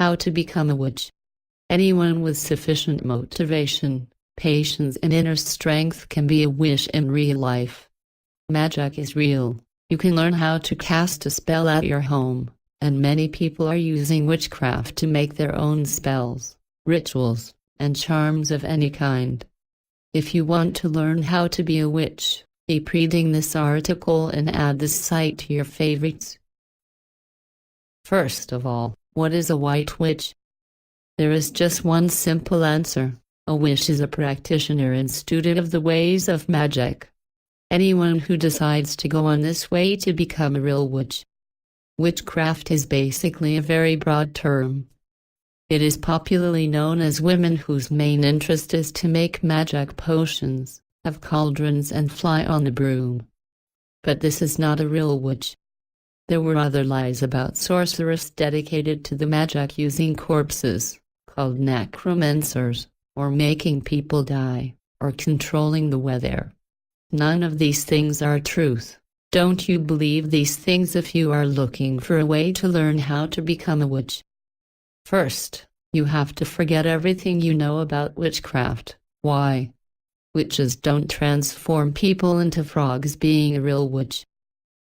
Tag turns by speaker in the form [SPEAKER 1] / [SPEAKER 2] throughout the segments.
[SPEAKER 1] How to become a witch. Anyone with sufficient motivation, patience and inner strength can be a witch in real life. Magic is real. You can learn how to cast a spell at your home, and many people are using witchcraft to make their own spells, rituals, and charms of any kind. If you want to learn how to be a witch, keep reading this article and add this site to your favorites. First of all, what is a white witch? There is just one simple answer. A witch is a practitioner and student of the ways of magic. Anyone who decides to go on this way to become a real witch. Witchcraft is basically a very broad term. It is popularly known as women whose main interest is to make magic potions, have cauldrons and fly on a broom. But this is not a real witch. There were other lies about sorcerers dedicated to the magic using corpses, called necromancers, or making people die, or controlling the weather. None of these things are truth. Don't you believe these things if you are looking for a way to learn how to become a witch. First, you have to forget everything you know about witchcraft. Why? Witches don't transform people into frogs being a real witch.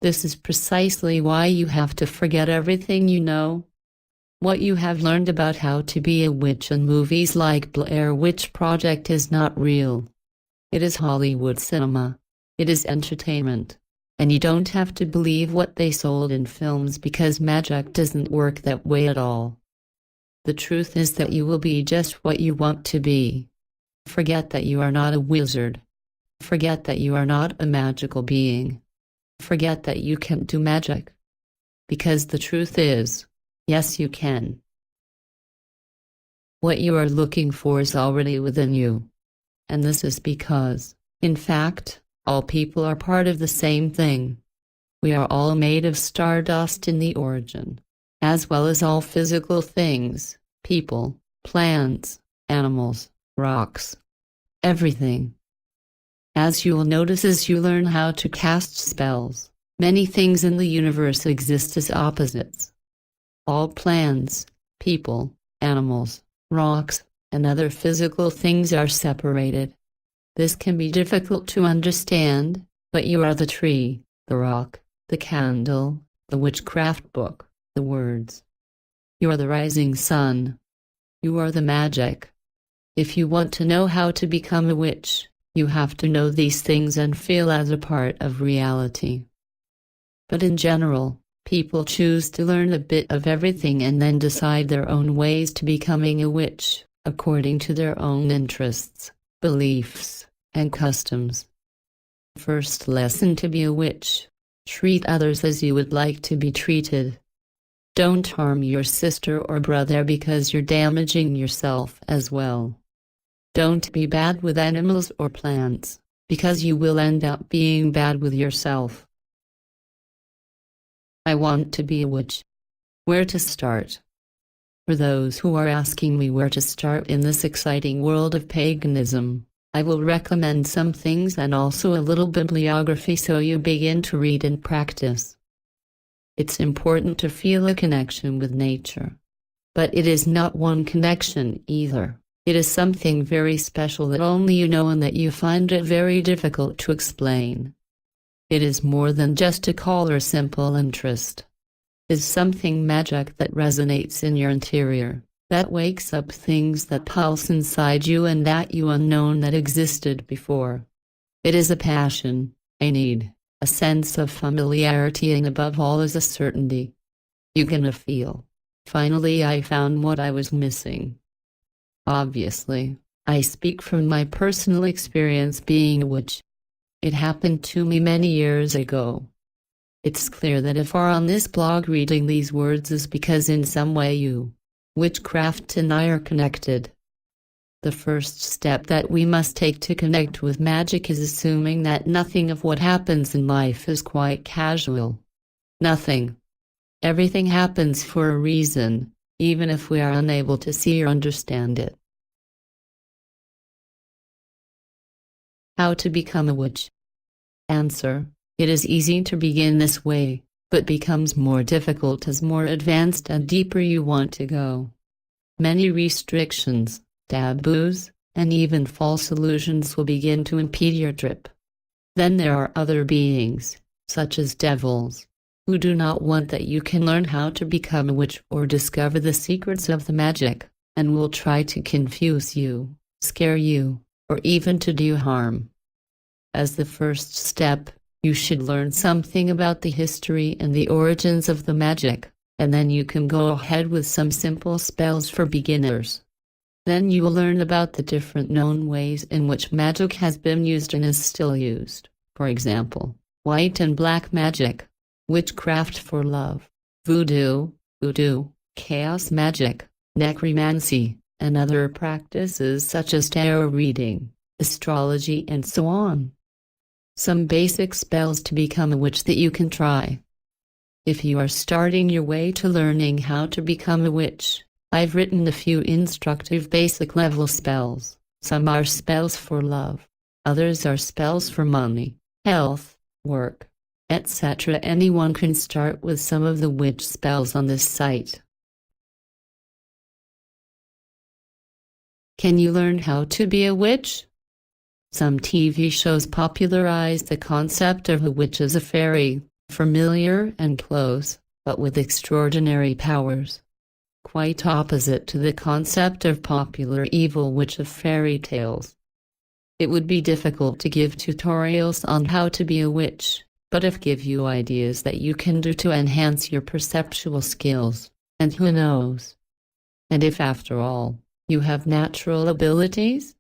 [SPEAKER 1] This is precisely why you have to forget everything you know. What you have learned about how to be a witch in movies like Blair Witch Project is not real. It is Hollywood cinema. It is entertainment. And you don't have to believe what they sold in films because magic doesn't work that way at all. The truth is that you will be just what you want to be. Forget that you are not a wizard. Forget that you are not a magical being. Forget that you can't do magic. Because the truth is, yes, you can. What you are looking for is already within you. And this is because, in fact, all people are part of the same thing. We are all made of stardust in the origin, as well as all physical things, people, plants, animals, rocks, everything. As you will notice as you learn how to cast spells, many things in the universe exist as opposites. All plants, people, animals, rocks, and other physical things are separated. This can be difficult to understand, but you are the tree, the rock, the candle, the witchcraft book, the words. You are the rising sun. You are the magic. If you want to know how to become a witch, you have to know these things and feel as a part of reality. But in general, people choose to learn a bit of everything and then decide their own ways to becoming a witch, according to their own interests, beliefs, and customs. First lesson to be a witch: treat others as you would like to be treated. Don't harm your sister or brother because you're damaging yourself as well. Don't be bad with animals or plants, because you will end up being bad with yourself. I want to be a witch. Where to start? For those who are asking me where to start in this exciting world of paganism, I will recommend some things and also a little bibliography so you begin to read and practice. It's important to feel a connection with nature. But it is not one connection either. It is something very special that only you know and that you find it very difficult to explain. It is more than just a call or simple interest. It is something magic that resonates in your interior, that wakes up things that pulse inside you and that you unknown that existed before. It is a passion, a need, a sense of familiarity, and above all is a certainty. You're gonna feel, finally I found what I was missing. Obviously, I speak from my personal experience being a witch. It happened to me many years ago. It's clear that if you're on this blog reading these words is because in some way you, witchcraft and I are connected. The first step that we must take to connect with magic is assuming that nothing of what happens in life is quite casual. Nothing. Everything happens for a reason, even if we are unable to see or understand it. How to become a witch? Answer: it is easy to begin this way. but becomes more difficult as more advanced and deeper you want to go. Many restrictions, taboos, and even false illusions will begin to impede your trip. Then there are other beings, such as devils, who do not want that you can learn how to become a witch or discover the secrets of the magic, and will try to confuse you, scare you, or even to do harm. As the first step, you should learn something about the history and the origins of the magic, and then you can go ahead with some simple spells for beginners. Then you will learn about the different known ways in which magic has been used and is still used, for example, white and black magic, witchcraft for love, voodoo, chaos magic, necromancy, and other practices such as tarot reading, astrology and so on. Some basic spells to become a witch that you can try. If you are starting your way to learning how to become a witch, I've written a few instructive basic level spells. Some are spells for love, others are spells for money, health, work, etc. Anyone can start with some of the witch spells on this site. Can you learn how to be a witch? Some TV shows popularize the concept of a witch as a fairy, familiar and close, but with extraordinary powers. Quite opposite to the concept of popular evil witch of fairy tales. It would be difficult to give tutorials on how to be a witch, but if give you ideas that you can do to enhance your perceptual skills, and who knows? And if after all, you have natural abilities?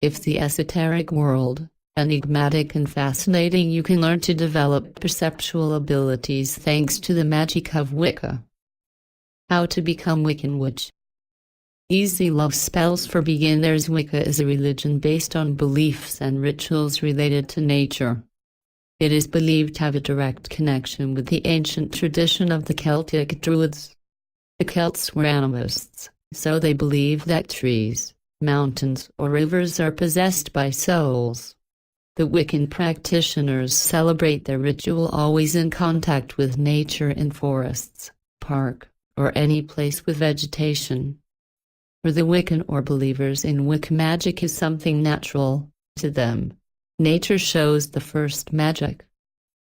[SPEAKER 1] If the esoteric world, enigmatic and fascinating, you can learn to develop perceptual abilities thanks to the magic of Wicca. How to become Wiccan witch. Easy love spells for beginners. Wicca is a religion based on beliefs and rituals related to nature. It is believed to have a direct connection with the ancient tradition of the Celtic Druids. The Celts were animists, so they believed that trees, mountains or rivers are possessed by souls. The Wiccan practitioners celebrate their ritual always in contact with nature in forests, park, or any place with vegetation. For the Wiccan or believers in Wicca, magic is something natural to them. Nature shows the first magic.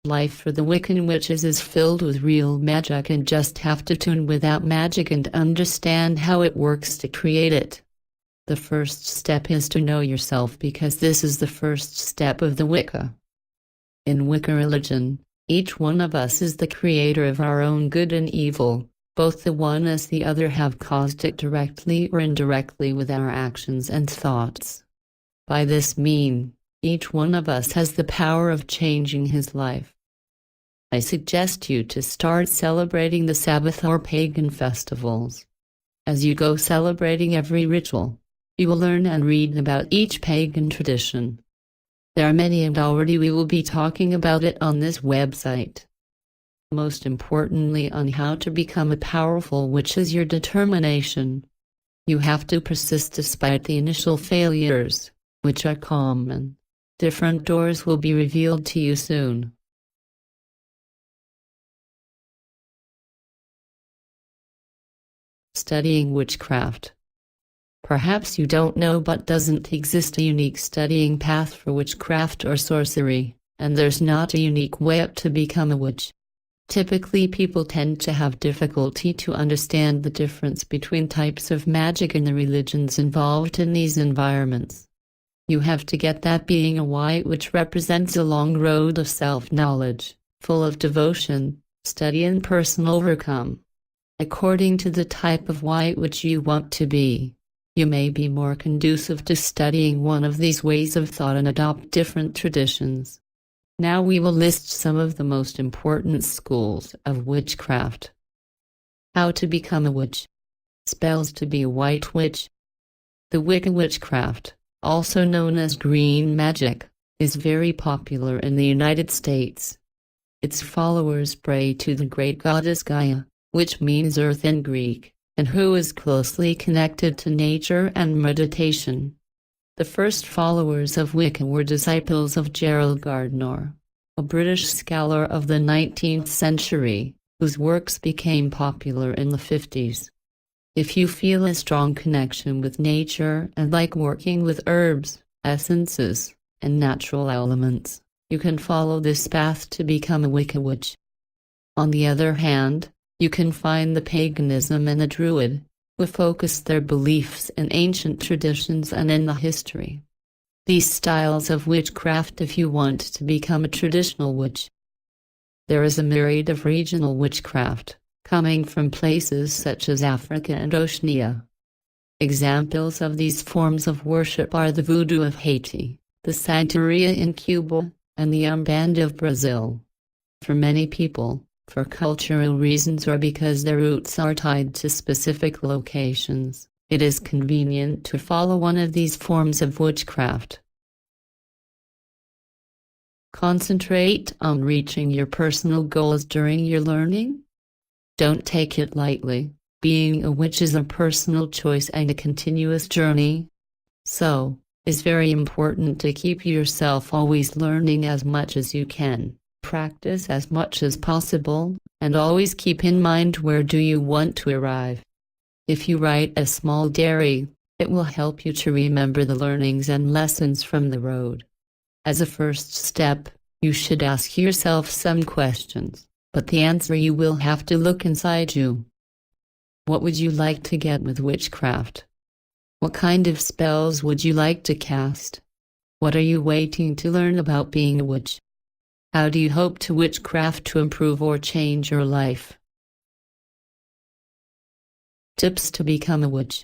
[SPEAKER 1] Life for the Wiccan witches is filled with real magic and just have to tune with that magic and understand how it works to create it. The first step is to know yourself, because this is the first step of the Wicca. In Wicca religion, each one of us is the creator of our own good and evil. Both the one as the other have caused it directly or indirectly with our actions and thoughts. By this mean, each one of us has the power of changing his life. I suggest you to start celebrating the Sabbath or pagan festivals. As you go celebrating every ritual, you will learn and read about each pagan tradition. There are many, and already we will be talking about it on this website. Most importantly, on how to become a powerful witch is your determination. You have to persist despite the initial failures, which are common. Different doors will be revealed to you soon. Studying witchcraft. Perhaps you don't know, but doesn't exist a unique studying path for witchcraft or sorcery, and there's not a unique way up to become a witch. Typically, people tend to have difficulty to understand the difference between types of magic and the religions involved in these environments. You have to get that being a white witch represents a long road of self-knowledge, full of devotion, study and personal overcome. According to the type of white witch you want to be, you may be more conducive to studying one of these ways of thought and adopt different traditions. Now we will list some of the most important schools of witchcraft. How to become a witch. Spells to be a white witch. The Wicca witchcraft, also known as green magic, is very popular in the United States. Its followers pray to the great goddess Gaia, which means earth in Greek, and who is closely connected to nature and meditation. The first followers of Wicca were disciples of Gerald Gardner. a British scholar of the 19th century, whose works became popular in the 50s. If you feel a strong connection with nature and like working with herbs, essences, and natural elements, you can follow this path to become a Wicca witch. On the other hand, you can find the paganism and the Druid, who focus their beliefs in ancient traditions and in the history. These styles of witchcraft if you want to become a traditional witch. There is a myriad of regional witchcraft, coming from places such as Africa and Oceania. Examples of these forms of worship are the Voodoo of Haiti, the Santeria in Cuba, and the Umbanda of Brazil. For many people, for cultural reasons or because their roots are tied to specific locations, it is convenient to follow one of these forms of witchcraft. Concentrate on reaching your personal goals during your learning. Don't take it lightly. Being a witch is a personal choice and a continuous journey. So, it's very important to keep yourself always learning as much as you can, practice as much as possible, and always keep in mind where do you want to arrive. If you write a small diary, it will help you to remember the learnings and lessons from the road. As a first step, you should ask yourself some questions, but the answer you will have to look inside you. What would you like to get with witchcraft? What kind of spells would you like to cast? What are you waiting to learn about being a witch? How do you hope to witchcraft to improve or change your life? Tips to become a witch.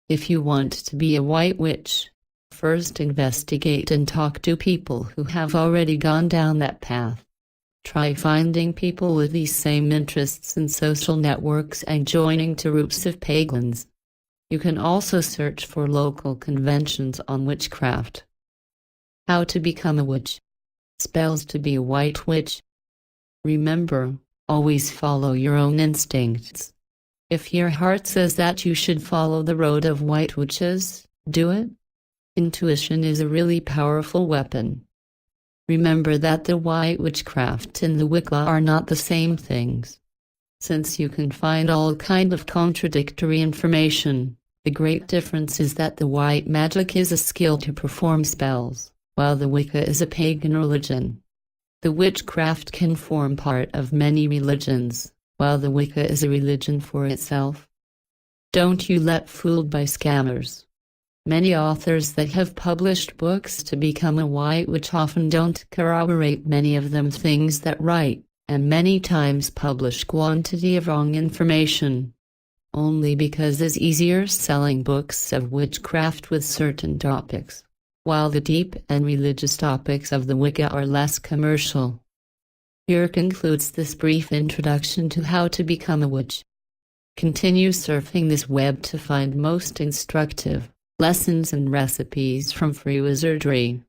[SPEAKER 1] If you want to be a white witch, first investigate and talk to people who have already gone down that path. Try finding people with these same interests in social networks and joining groups of pagans. You can also search for local conventions on witchcraft. How to become a witch. Spells to be a white witch. Remember, always follow your own instincts. If your heart says that you should follow the road of white witches, do it. Intuition is a really powerful weapon. Remember that the white witchcraft and the Wicca are not the same things. Since you can find all kind of contradictory information, the great difference is that the white magic is a skill to perform spells, while the Wicca is a pagan religion. The witchcraft can form part of many religions, while the Wicca is a religion for itself. Don't you let fooled by scammers. Many authors that have published books to become a white witch often don't corroborate many of them things that write, and many times publish quantity of wrong information. Only because it's easier selling books of witchcraft with certain topics, while the deep and religious topics of the Wicca are less commercial. Here concludes this brief introduction to how to become a witch. Continue surfing this web to find most instructive lessons and recipes from free wizardry.